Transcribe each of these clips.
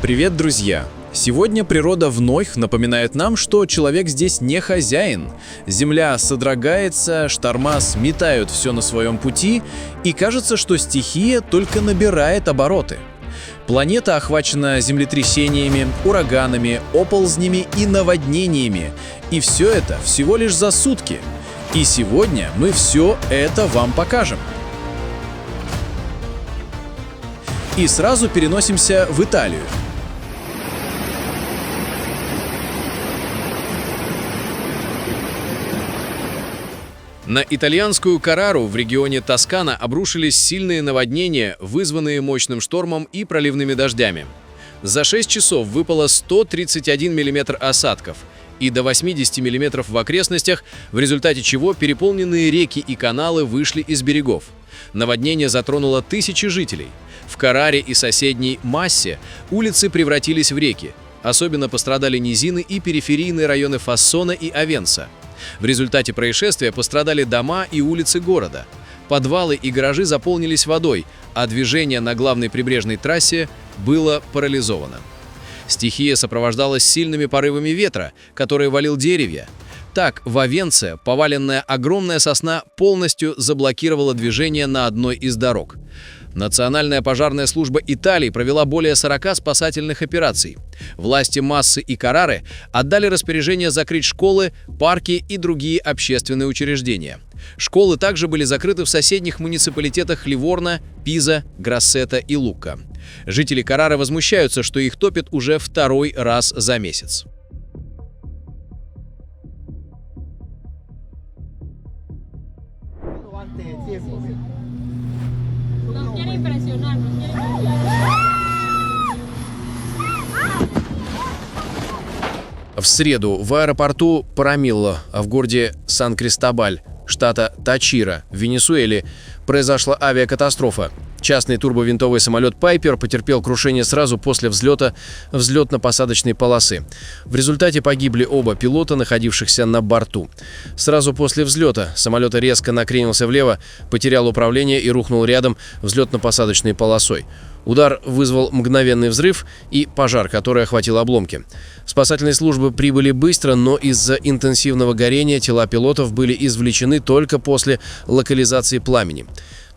Привет, друзья! Сегодня природа вновь напоминает нам, что человек здесь не хозяин. Земля содрогается, шторма сметают все на своем пути, и кажется, что стихия только набирает обороты. Планета охвачена землетрясениями, ураганами, оползнями и наводнениями. И все это всего лишь за сутки. И сегодня мы все это вам покажем. И сразу переносимся в Италию. На итальянскую Каррару в регионе Тоскана обрушились сильные наводнения, вызванные мощным штормом и проливными дождями. За 6 часов выпало 131 мм осадков и до 80 мм в окрестностях, в результате чего переполненные реки и каналы вышли из берегов. Наводнение затронуло тысячи жителей. В Карраре и соседней Массе улицы превратились в реки. Особенно пострадали низины и периферийные районы Фассона и Авенса. В результате происшествия пострадали дома и улицы города. Подвалы и гаражи заполнились водой, а движение на главной прибрежной трассе было парализовано. Стихия сопровождалась сильными порывами ветра, который валил деревья. Так, в Авенсе поваленная огромная сосна полностью заблокировала движение на одной из дорог. Национальная пожарная служба Италии провела более 40 спасательных операций. Власти Массы и Каррары отдали распоряжение закрыть школы, парки и другие общественные учреждения. Школы также были закрыты в соседних муниципалитетах Ливорно, Пиза, Гроссета и Лукка. Жители Каррары возмущаются, что их топит уже второй раз за месяц. В среду в аэропорту Парамилло в городе Сан-Кристобаль, штата Тачира, в Венесуэле, произошла авиакатастрофа. Частный турбовинтовый самолет «Пайпер» потерпел крушение сразу после взлета взлетно-посадочной полосы. В результате погибли оба пилота, находившихся на борту. Сразу после взлета самолет резко накренился влево, потерял управление и рухнул рядом взлетно-посадочной полосой. Удар вызвал мгновенный взрыв и пожар, который охватил обломки. Спасательные службы прибыли быстро, но из-за интенсивного горения тела пилотов были извлечены только после локализации пламени.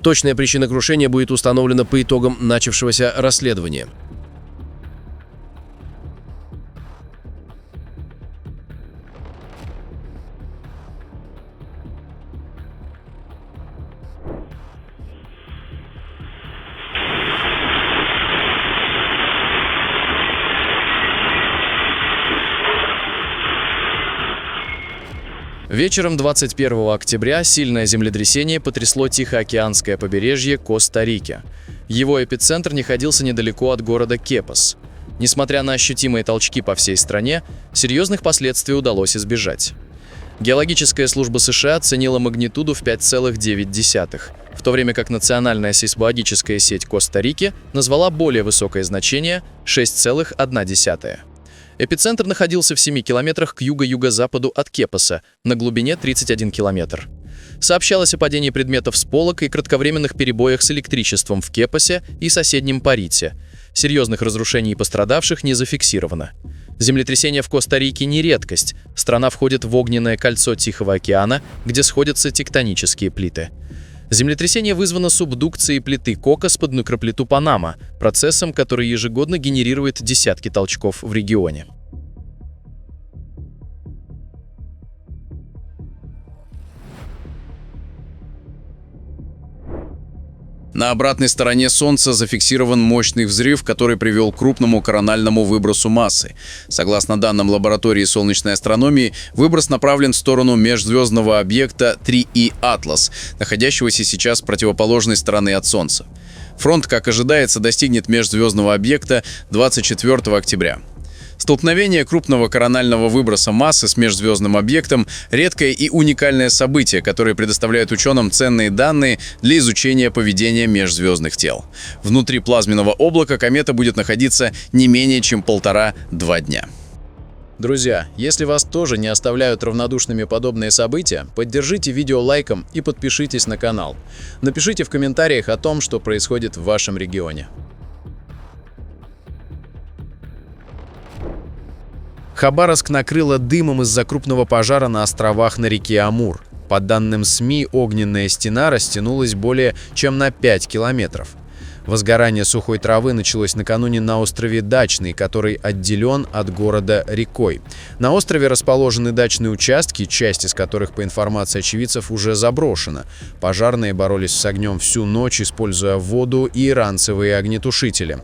Точная причина крушения будет установлена по итогам начавшегося расследования. Вечером 21 октября сильное землетрясение потрясло Тихоокеанское побережье Коста-Рики. Его эпицентр находился недалеко от города Кепос. Несмотря на ощутимые толчки по всей стране, серьезных последствий удалось избежать. Геологическая служба США оценила магнитуду в 5,9, в то время как Национальная сейсмологическая сеть Коста-Рики назвала более высокое значение – 6,1. Эпицентр находился в 7 километрах к юго-юго-западу от Кепоса, на глубине 31 километр. Сообщалось о падении предметов с полок и кратковременных перебоях с электричеством в Кепосе и соседнем Парите. Серьезных разрушений и пострадавших не зафиксировано. Землетрясения в Коста-Рике не редкость. Страна входит в огненное кольцо Тихого океана, где сходятся тектонические плиты. Землетрясение вызвано субдукцией плиты Кокос под микроплиту Панама, процессом, который ежегодно генерирует десятки толчков в регионе. На обратной стороне Солнца зафиксирован мощный взрыв, который привел к крупному корональному выбросу массы. Согласно данным лаборатории солнечной астрономии, выброс направлен в сторону межзвездного объекта 3И Атлас, находящегося сейчас с противоположной стороны от Солнца. Фронт, как ожидается, достигнет межзвездного объекта 24 октября. Столкновение крупного коронального выброса массы с межзвездным объектом – редкое и уникальное событие, которое предоставляет ученым ценные данные для изучения поведения межзвездных тел. Внутри плазменного облака комета будет находиться не менее чем 1,5–2 дня. Друзья, если вас тоже не оставляют равнодушными подобные события, поддержите видео лайком и подпишитесь на канал. Напишите в комментариях о том, что происходит в вашем регионе. Хабаровск накрыло дымом из-за крупного пожара на островах на реке Амур. По данным СМИ, огненная стена растянулась более чем на 5 километров. Возгорание сухой травы началось накануне на острове Дачный, который отделен от города рекой. На острове расположены дачные участки, часть из которых, по информации очевидцев, уже заброшена. Пожарные боролись с огнем всю ночь, используя воду и ранцевые огнетушители.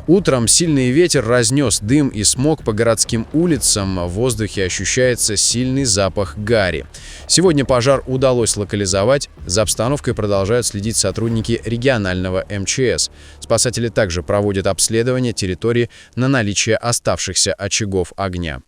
Утром сильный ветер разнес дым и смог по городским улицам, в воздухе ощущается сильный запах гари. Сегодня пожар удалось локализовать, за обстановкой продолжают следить сотрудники регионального МЧС. Спасатели также проводят обследование территории на наличие оставшихся очагов огня.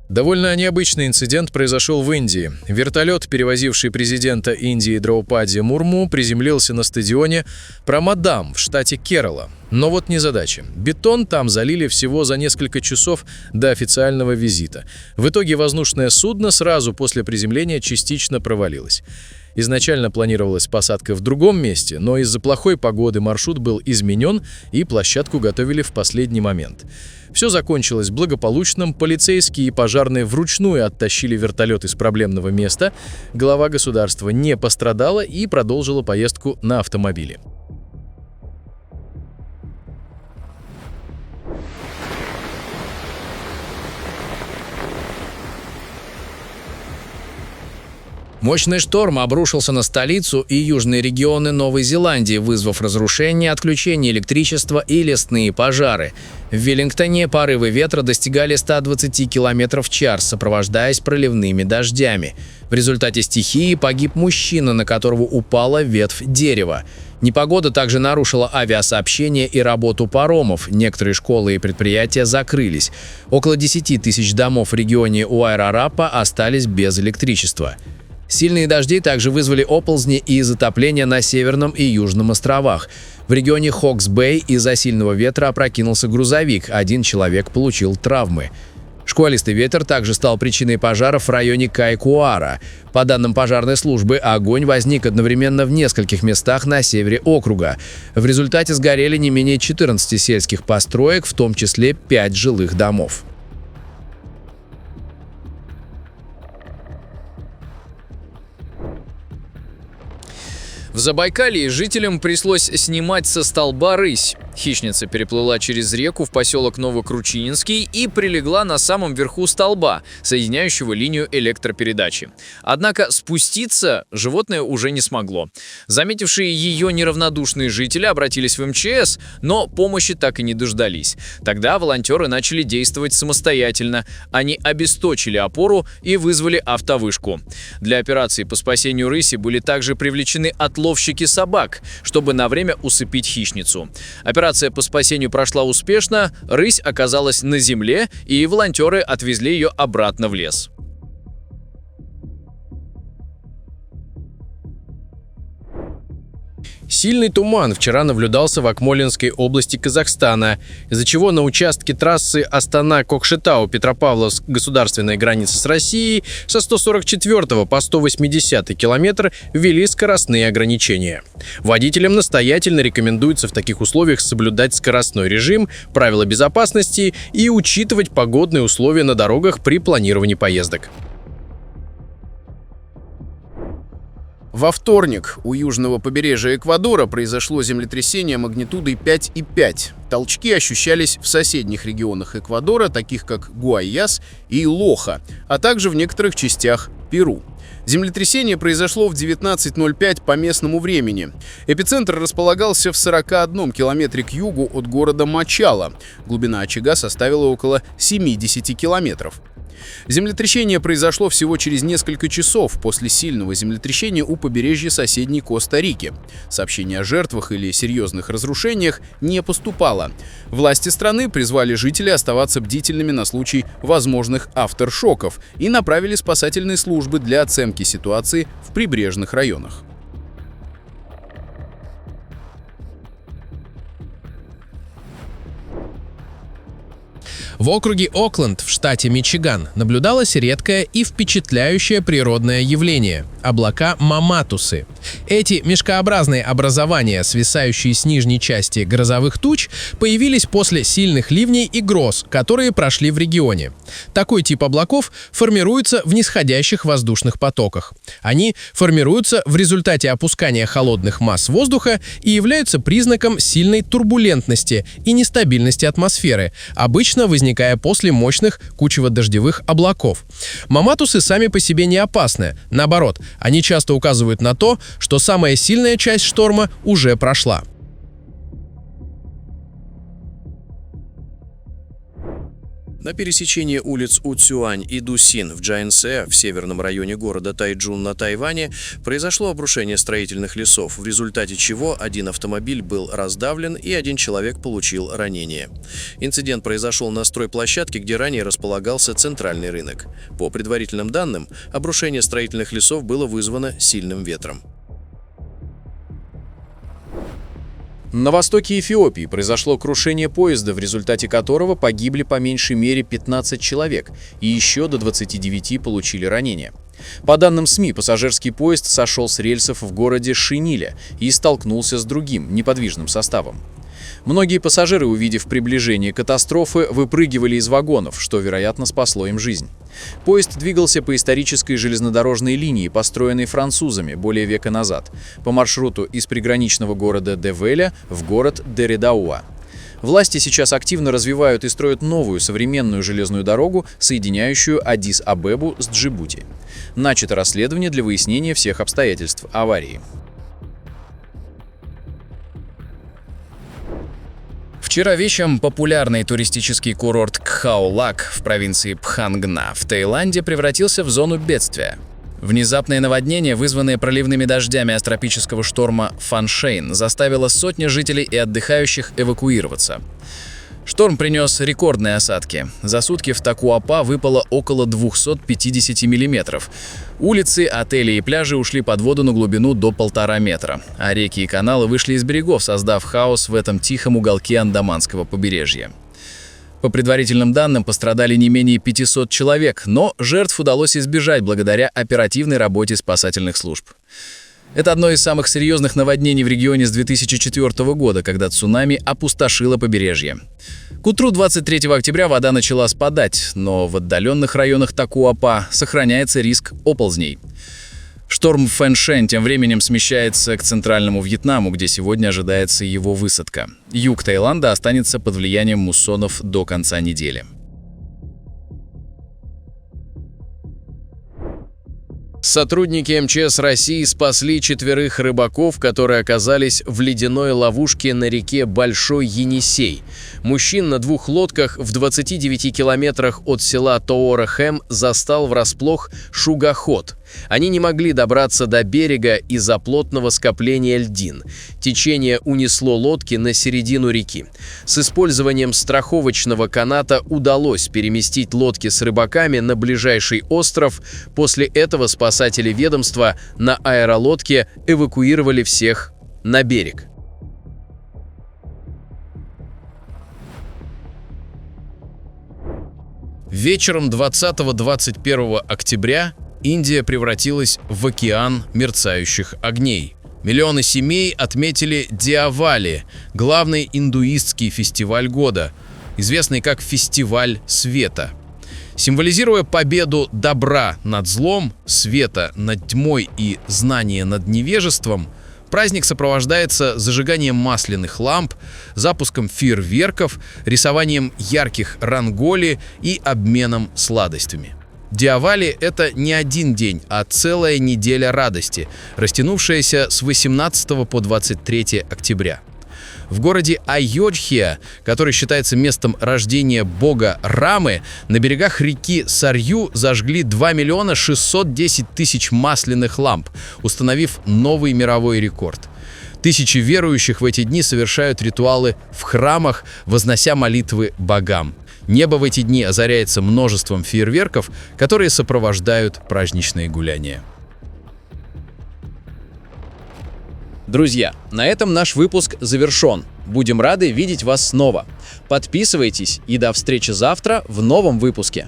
Довольно необычный инцидент произошел в Индии. Вертолет, перевозивший президента Индии Драупади Мурму, приземлился на стадионе Прамадам в штате Керала. Но вот незадача. Бетон там залили всего за несколько часов до официального визита. В итоге воздушное судно сразу после приземления частично провалилось. Изначально планировалась посадка в другом месте, но из-за плохой погоды маршрут был изменен и площадку готовили в последний момент. Все закончилось благополучно, полицейские и пожарные вручную оттащили вертолет из проблемного места, глава государства не пострадала и продолжила поездку на автомобиле. Мощный шторм обрушился на столицу и южные регионы Новой Зеландии, вызвав разрушения, отключение электричества и лесные пожары. В Веллингтоне порывы ветра достигали 120 км в час, сопровождаясь проливными дождями. В результате стихии погиб мужчина, на которого упала ветвь дерева. Непогода также нарушила авиасообщение и работу паромов. Некоторые школы и предприятия закрылись. Около 10 тысяч домов в регионе Уайрарапа остались без электричества. Сильные дожди также вызвали оползни и затопления на северном и южном островах. В регионе Хокс-Бэй из-за сильного ветра опрокинулся грузовик, один человек получил травмы. Шквалистый ветер также стал причиной пожаров в районе Кайкуара. По данным пожарной службы, огонь возник одновременно в нескольких местах на севере округа. В результате сгорели не менее 14 сельских построек, в том числе 5 жилых домов. В Забайкалье жителям пришлось снимать со столба рысь. Хищница переплыла через реку в поселок Новокручининский и прилегла на самом верху столба, соединяющего линию электропередачи. Однако спуститься животное уже не смогло. Заметившие ее неравнодушные жители обратились в МЧС, но помощи так и не дождались. Тогда волонтеры начали действовать самостоятельно. Они обесточили опору и вызвали автовышку. Для операции по спасению рыси были также привлечены отловщики собак, чтобы на время усыпить хищницу. Операция по спасению прошла успешно, рысь оказалась на земле, и волонтеры отвезли ее обратно в лес. Сильный туман вчера наблюдался в Акмолинской области Казахстана, из-за чего на участке трассы Астана-Кокшетау Петропавловск государственной границы с Россией со 144 по 180 километр ввели скоростные ограничения. Водителям настоятельно рекомендуется в таких условиях соблюдать скоростной режим, правила безопасности и учитывать погодные условия на дорогах при планировании поездок. Во вторник у южного побережья Эквадора произошло землетрясение магнитудой 5,5. Толчки ощущались в соседних регионах Эквадора, таких как Гуайяс и Лоха, а также в некоторых частях Перу. Землетрясение произошло в 19:05 по местному времени. Эпицентр располагался в 41 километре к югу от города Мачала. Глубина очага составила около 70 километров. Землетрясение произошло всего через несколько часов после сильного землетрясения у побережья соседней Коста-Рики. Сообщений о жертвах или серьезных разрушениях не поступало. Власти страны призвали жителей оставаться бдительными на случай возможных авторшоков и направили спасательные службы для оценки ситуации в прибрежных районах. В округе Окленд в штате Мичиган наблюдалось редкое и впечатляющее природное явление. – облака Маматусы. Эти мешкообразные образования, свисающие с нижней части грозовых туч, появились после сильных ливней и гроз, которые прошли в регионе. Такой тип облаков формируется в нисходящих воздушных потоках. Они формируются в результате опускания холодных масс воздуха и являются признаком сильной турбулентности и нестабильности атмосферы, обычно возникая после мощных кучево-дождевых облаков. Маматусы сами по себе не опасны. Наоборот, они часто указывают на то, что самая сильная часть шторма уже прошла. На пересечении улиц Уцюань и Дусин в Джайнсе, в северном районе города Тайчжун на Тайване, произошло обрушение строительных лесов, в результате чего один автомобиль был раздавлен и один человек получил ранение. Инцидент произошел на стройплощадке, где ранее располагался центральный рынок. По предварительным данным, обрушение строительных лесов было вызвано сильным ветром. На востоке Эфиопии произошло крушение поезда, в результате которого погибли по меньшей мере 15 человек, и еще до 29 получили ранения. По данным СМИ, пассажирский поезд сошел с рельсов в городе Шиниле и столкнулся с другим, неподвижным составом. Многие пассажиры, увидев приближение катастрофы, выпрыгивали из вагонов, что, вероятно, спасло им жизнь. Поезд двигался по исторической железнодорожной линии, построенной французами более века назад, по маршруту из приграничного города Девеля в город Дередауа. Власти сейчас активно развивают и строят новую современную железную дорогу, соединяющую Аддис-Абебу с Джибути. Начато расследование для выяснения всех обстоятельств аварии. Вчера вечером популярный туристический курорт Кхаолак в провинции Пхангна в Таиланде превратился в зону бедствия. Внезапное наводнение, вызванное проливными дождями от тропического шторма Фаншейн, заставило сотни жителей и отдыхающих эвакуироваться. Шторм принес рекордные осадки. За сутки в Такуапа выпало около 250 миллиметров. Улицы, отели и пляжи ушли под воду на глубину до 1,5 метра, а реки и каналы вышли из берегов, создав хаос в этом тихом уголке Андаманского побережья. По предварительным данным, пострадали не менее 500 человек, но жертв удалось избежать благодаря оперативной работе спасательных служб. Это одно из самых серьезных наводнений в регионе с 2004 года, когда цунами опустошило побережье. К утру 23 октября вода начала спадать, но в отдаленных районах Такуапа сохраняется риск оползней. Шторм Фэншэнь тем временем смещается к центральному Вьетнаму, где сегодня ожидается его высадка. Юг Таиланда останется под влиянием муссонов до конца недели. Сотрудники МЧС России спасли 4 рыбаков, которые оказались в ледяной ловушке на реке Большой Енисей. Мужчин на 2 лодках в 29 километрах от села Тоора-Хэм застал врасплох шугоход. Они не могли добраться до берега из-за плотного скопления льдин. Течение унесло лодки на середину реки. С использованием страховочного каната удалось переместить лодки с рыбаками на ближайший остров. После этого спасатели ведомства на аэролодке эвакуировали всех на берег. Вечером 20-21 октября Индия превратилась в океан мерцающих огней. Миллионы семей отметили Диавали, главный индуистский фестиваль года, известный как Фестиваль света. Символизируя победу добра над злом, света над тьмой и знания над невежеством, праздник сопровождается зажиганием масляных ламп, запуском фейерверков, рисованием ярких ранголи и обменом сладостями. Диавали – это не один день, а целая неделя радости, растянувшаяся с 18 по 23 октября. В городе Айодхья, который считается местом рождения бога Рамы, на берегах реки Сарью зажгли 2 610 000 масляных ламп, установив новый мировой рекорд. Тысячи верующих в эти дни совершают ритуалы в храмах, вознося молитвы богам. Небо в эти дни озаряется множеством фейерверков, которые сопровождают праздничные гуляния. Друзья, на этом наш выпуск завершен. Будем рады видеть вас снова. Подписывайтесь и до встречи завтра в новом выпуске.